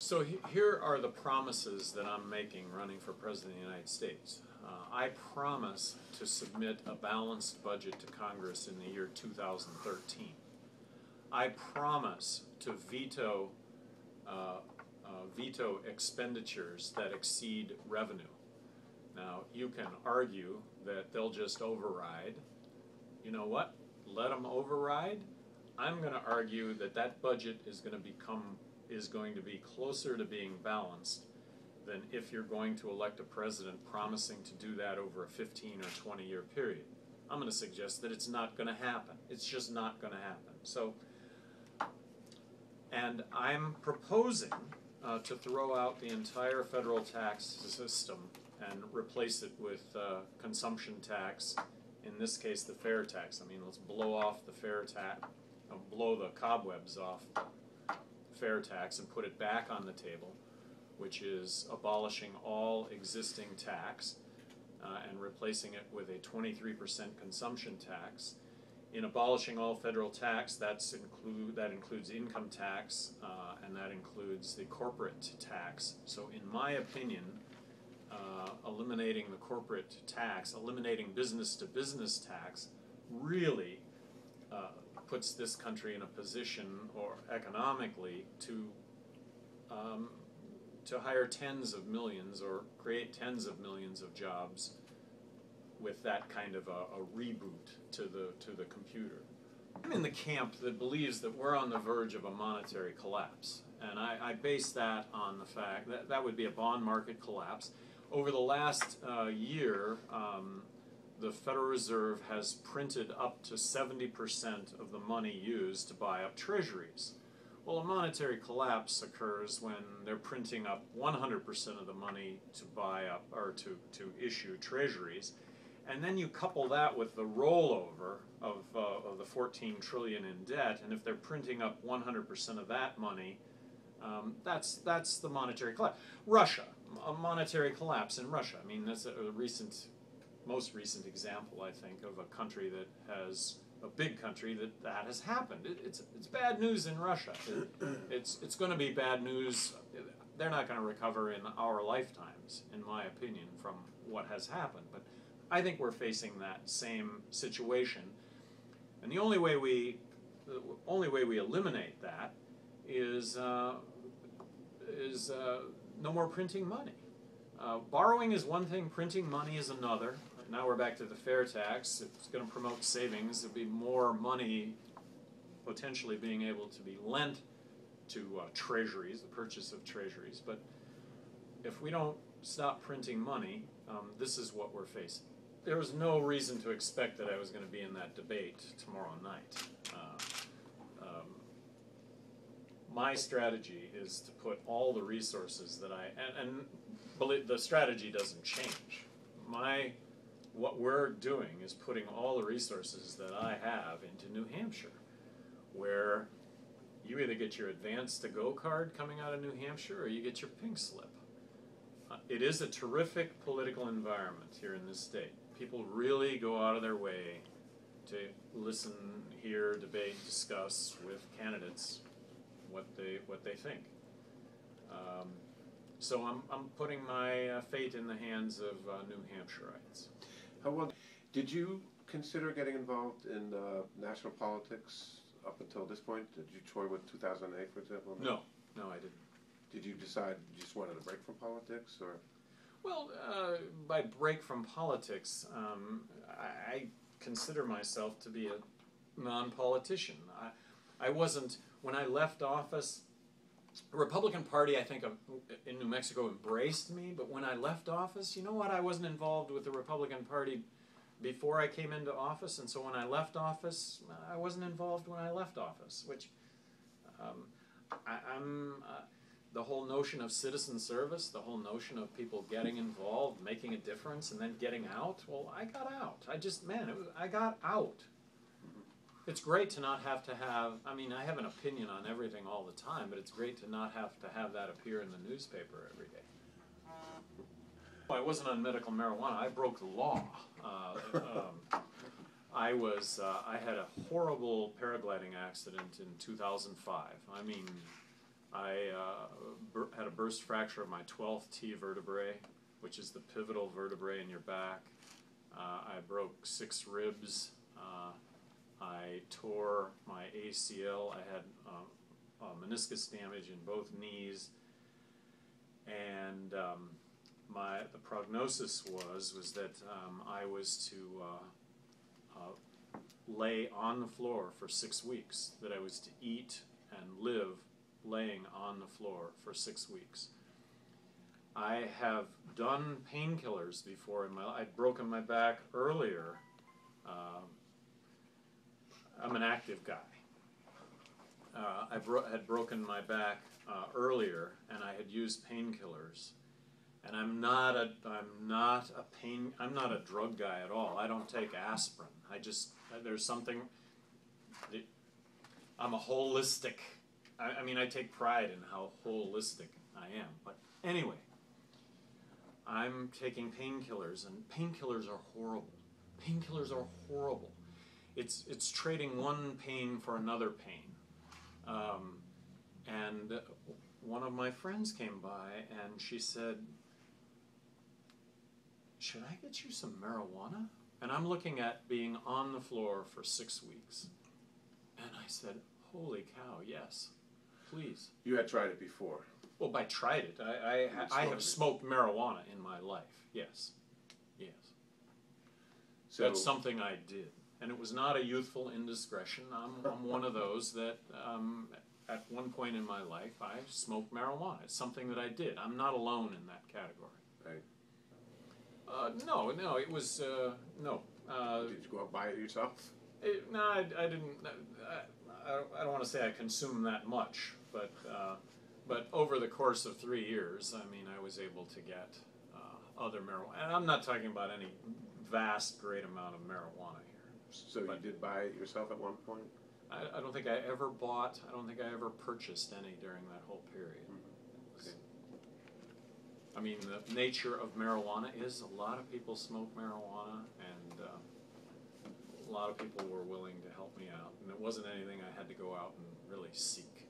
So here are the promises that I'm making running for President of the United States. I promise to submit a balanced budget to Congress in the year 2013. I promise to veto expenditures that exceed revenue. Now, you can argue that they'll just override. You know what? Let them override. I'm going to argue that that budget is going to be closer to being balanced than if you're going to elect a president promising to do that over a 15 or 20-year period. I'm going to suggest that it's not going to happen. It's just not going to happen. So, and I'm proposing to throw out the entire federal tax system and replace it with consumption tax, in this case the fair tax. I mean, let's blow off the fair tax, blow the cobwebs off fair tax and put it back on the table, which is abolishing all existing tax and replacing it with a 23% consumption tax. In abolishing all federal tax, that includes income tax and that includes the corporate tax. So in my opinion, eliminating the corporate tax, eliminating business-to-business tax, really puts this country in a position, or economically, to hire tens of millions or create tens of millions of jobs with that kind of a reboot to the computer. I'm in the camp that believes that we're on the verge of a monetary collapse, and I base that on the fact that that would be a bond market collapse. Over the last year, the Federal Reserve has printed up to 70% of the money used to buy up treasuries. Well, a monetary collapse occurs when they're printing up 100% of the money to buy up or to issue treasuries, and then you couple that with the rollover of the 14 trillion in debt, and if they're printing up 100% of that money, that's the monetary collapse. Russia, a monetary collapse in Russia. I mean, that's a most recent example, I think, of a country that has, a big country that has happened. It's bad news in Russia. It's going to be bad news. They're not going to recover in our lifetimes, in my opinion, from what has happened. But I think we're facing that same situation, and the only way we eliminate that is no more printing money. Borrowing is one thing, printing money is another. Now we're back to the fair tax. It's going to promote savings. There'll be more money potentially being able to be lent to treasuries, the purchase of treasuries. But if we don't stop printing money, this is what we're facing. There was no reason to expect that I was going to be in that debate tomorrow night. My strategy is to put all the resources that and the strategy doesn't change. What we're doing is putting all the resources that I have into New Hampshire, where you either get your advance to go card coming out of New Hampshire or you get your pink slip. It is a terrific political environment here in this state. People really go out of their way to listen, hear, debate, discuss with candidates what they think. So I'm putting my fate in the hands of New Hampshireites. How well did you consider getting involved in national politics up until this point? Did you toy with 2008, for example? No, I didn't. Did you decide you just wanted a break from politics, or? Well, by break from politics, I consider myself to be a non-politician. I wasn't, when I left office, the Republican Party, I think, in New Mexico embraced me, but when I left office, you know what, I wasn't involved with the Republican Party before I came into office, and so when I left office, I wasn't involved when I left office, which the whole notion of citizen service, the whole notion of people getting involved, making a difference, and then getting out, well, I got out. I got out. It's great to not have to have, I mean, I have an opinion on everything all the time, but it's great to not have to have that appear in the newspaper every day. I wasn't on medical marijuana. I broke the law. I had a horrible paragliding accident in 2005. I mean, I had a burst fracture of my 12th T vertebrae, which is the pivotal vertebrae in your back. I broke 6 ribs. I tore my ACL. I had meniscus damage in both knees, and the prognosis was that I was to lay on the floor for 6 weeks. That I was to eat and live laying on the floor for 6 weeks. I have done painkillers before in my life. I'd broken my back earlier. I'm an active guy. I had broken my back earlier, and I had used painkillers. And I'm not a drug guy at all. I don't take aspirin. There's something. I'm a holistic. I mean, I take pride in how holistic I am. But anyway, I'm taking painkillers, and painkillers are horrible. Painkillers are horrible. It's trading one pain for another pain. And one of my friends came by, and she said, "Should I get you some marijuana?" And I'm looking at being on the floor for 6 weeks. And I said, "Holy cow, yes, please." You had tried it before. Well, I tried it. I have smoked marijuana in my life. Yes. Yes. So that's something I did. And it was not a youthful indiscretion. I'm one of those that at one point in my life I smoked marijuana. It's something that I did. I'm not alone in that category. Right. No, it was, no. Did you go out and buy it yourself? No, I didn't. I don't want to say I consumed that much, but over the course of 3 years, I mean, I was able to get other marijuana. And I'm not talking about any vast, great amount of marijuana here. So you did buy it yourself at one point? I don't think I ever bought, I don't think I ever purchased any during that whole period. Okay. I mean, the nature of marijuana is a lot of people smoke marijuana, and a lot of people were willing to help me out. And it wasn't anything I had to go out and really seek.